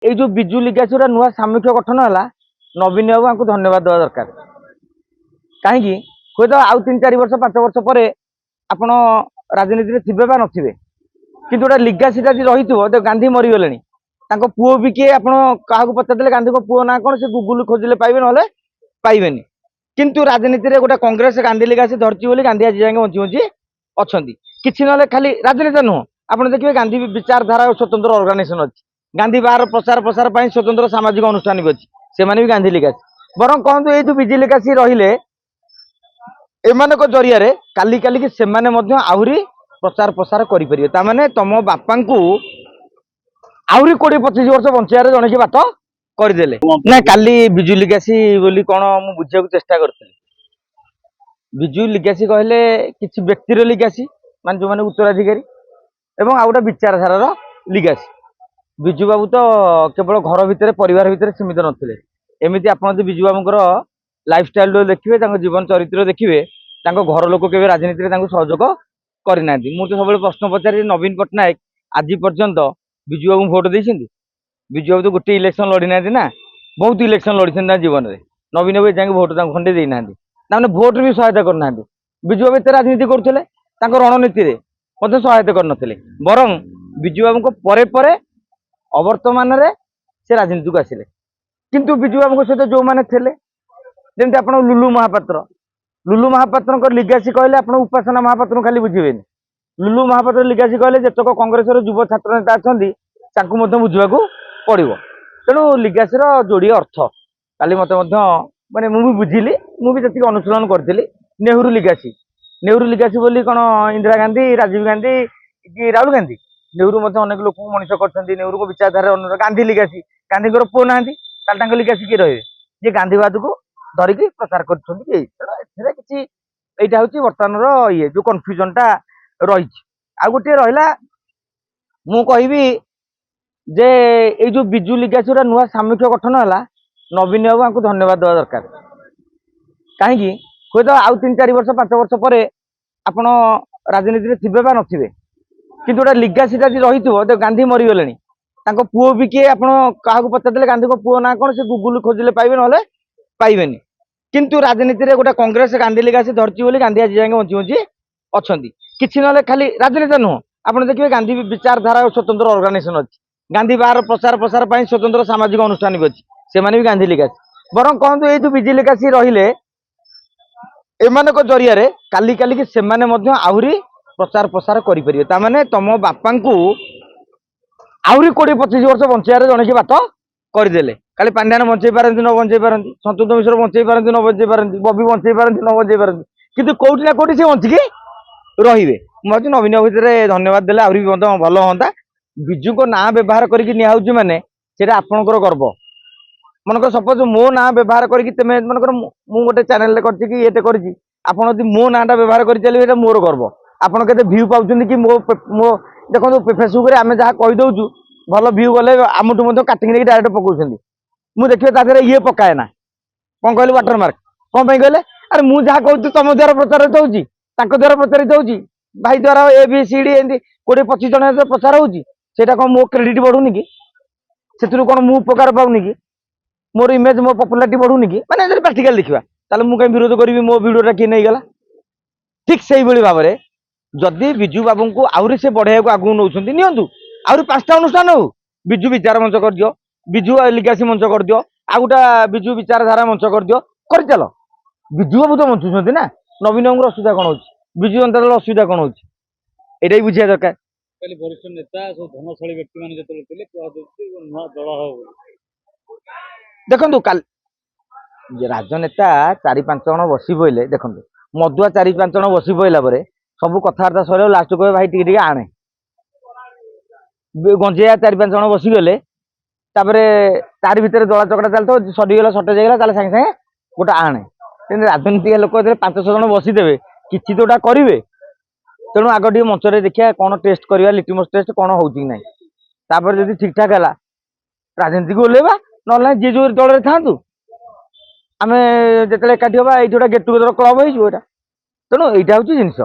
এই जो विजु लिगासी नुआ सामूहिक गठन है नवीन बाबू धन्यवाद देवा दरकार कहीं हुए तो आउ 3-4 वर्ष 5 वर्ष पर आपण राजनीति में थे नथिबे किंतु गोटे लिगासी रही तो गांधी मरीगले पुओ भी किए आप पचारे गांधी को पुओ ना कौन से गुगुल खोजिले पाइबे ना पाइबे किंतु राजनीति में गोटे कांग्रेस गांधी लिगासी धरती बोली गांधी आज जाए बंची बंची अच्छा कि ना खाली राजनीति नुह आप देखिए गांधी विचारधारा स्वतंत्र ऑर्गेनाइजेशन अच्छी गांधी बार प्रचार प्रसार स्वतंत्र सामाजिक अनुष्ठान भी अच्छी से भी गांधी लिगासी बर कहतु ये जो विजु लिगासी रहिले एमान जरिया काली काली कि सेमाने आहरी प्रचार प्रसार करेंगे ताने तुम बापा को आहरी 20-25 वर्ष बचार जन की बात करदे ना काली विजु लिगासी बोली कौन मु बुझा चेष्टा करी विजु लिगासी कहले किसी व्यक्तिर लिगासी मान जो मैंने उत्तराधिकारी एवं आ गोटे विचारधारार लिगासी विजु बाबू तो केवल घर भितर परिवार भितर सीमित नथिले एमती आप विजु बाबूर लाइफस्टाइल देखिए जीवन चरित्र देखिए घर लोक के राजनीति में सहयोग करना मुझे सब प्रश्न पचारि नवीन पट्टनायक आज पर्यंत विजु बाबू भोट देती विजु बाबू तो गोटे इलेक्शन लड़ी ना बहुत इलेक्शन लड़ी जीवन में नवीन बाबू जाए भोट खंडे देना भोट भी सहायता करना विजु बाबू एत राजनीति करुले रणनीति में सहायता करते बर विजु बाबू परे परे अवर्तमान से राजनीति को आसिले किंतु विजु बाबू सहित जो मैंने थे जमी आप लुलु महापात्र लिगासी कहले आप उपासना महापात्र खाली बुझे लुलु महापात्र लिगासी कहले जतक कांग्रेस युव छात्र नेता अच्छा बुझा पड़ो तेणु लिगासी जोड़ी अर्थ काली मत माने मुझे बुझिली मुझे जी अनुशीलन करी नेहरू लिगासी बोली कौन इंदिरा गांधी राजीव गांधी कि राहुल गांधी नेहरू अनेक लोक मनीष कर नेहरू को विचारधारा गांधी लिगासी गांधी पुओ ना लिगासी किए रहे जी गांधीवाद को धरिकी प्रचार करटा हूँ बर्तमान ये जो कन्फ्यूजन टा रही आ गोटे रहा मु कहि जे ये जो विजु लिगासी नुआ सामूहिक गठन है नवीन बाबू धन्यवाद देवा दरकार कहीं हुए तो आउ 3-4 वर्ष 5 वर्ष पर आपण राजनीति में थे नथिबे किंतु गोटे लिगासी रही तो गांधी मरीगले पुओ भी किए आप पचारे गांधी को पुओ ना कौन से गुगुल खोजिले पाइबे ना पाइबे किंतु राजनीति में गोटे कांग्रेस गांधी लिगासी धरती बोली गांधी आज जाए बंची बंची अच्छा कि ना खाली राजनीति नुह आप देखिए गांधी विचारधारा स्वतंत्र ऑर्गेनाइजेशन अच्छी गांधी बार प्रचार प्रसार स्वतंत्र सामाजिक अनुष्ठान भी अच्छी से भी गांधी लिगासी बर कहतु ये जो विजु लिगासी रहिले एमान जरिया काली काली कि सेमाने आहरी प्रचार प्रसार करेंगे ताने तुम बापा को आहरी 20-25 वर्ष बचार जन की बात करदे खाली पांड्यान बचे पारती न बचे पारती संतोष मिश्र बचे पारती न बचे पारती बबी बचे पारती न बचे पारती किंतु कौटी ना कौटी से बचिकी रे मुझे नवीन भितर धन्यवाद देले आहरी भल हाँ विजु को ना व्यवहार करके माने आपणकर गर्व मनकर सपोज मो ना व्यवहार करके मनकर मु गोटे चैनल कर मो नाटा व्यवहार कर चलिए मोर गर्व आपड़ के भ्यू पाँच कि मो देखो फेसबुक आम जहाँ कहीदे भल भ्यू गले आमठू काटिक डायरेक्ट पकाउछन मु देखिए तादे ये पकाए ना कौन कहली वाटरमार्क कौन कहले अरे मुझे जहाँ कहूँ तुम द्वारा प्रचारित होगी द्वारा प्रचारित होगी भाई द्वारा ABCD एमती 20-25 जन प्रचार होगी कौन मो क्रेडिट बढ़ुनी कि से कौन मु उपकार पाऊनी कि मोर इमेज मो पपुलारिटी बढ़ुनी कि मैंने प्रैक्टिकल देखा ताले मु कहीं विरोध करी मो भिडियोटा किए नहीं गला ठीक से भाव में जदि विजु बाबू को आहरी से बढ़ाई को आगू नौ नियंतु आहरी 5टा अनुष्ठान हो विजु विचार मंच कर दियो विजु लिगासी मंच कर दियो आ गोटा विजु विचारधारा मंच कर दियो कर चल विजु बाबू तो बंचुंट ना नवीन बाबू असुविधा कौन हो विजु जनता दल असुविधा कौन होटा बुझा दरकार वरिष्ठ नेता सब धनशाली व्यक्ति देखो राजनेता 4-5 जन बसी पड़े देखो मदुआ 4-5 जन बसी पड़ा सब कथबार्ता सर लास्ट कहे भाई टी आणे गंजेया 4-5 जन बसीगले तार भितर दला चकड़ा चलता सरीगला सटेज होगा सागे सागे गोटे आणे तेनाली राजनीतिक लोक 500 जन बसीदे किसी तो करेंगे तेणु आग टे मंच देखिए कौन टेस्ट करवा लिटमस टेस्ट कौन हो जब ठीक ठाक है राजनीति को ओल्लेवा ना जी जो दल में था आम जो एकाठी हाँ ये गेट टुगेदर क्लब हो तेणु यहाँ हूँ जिनस।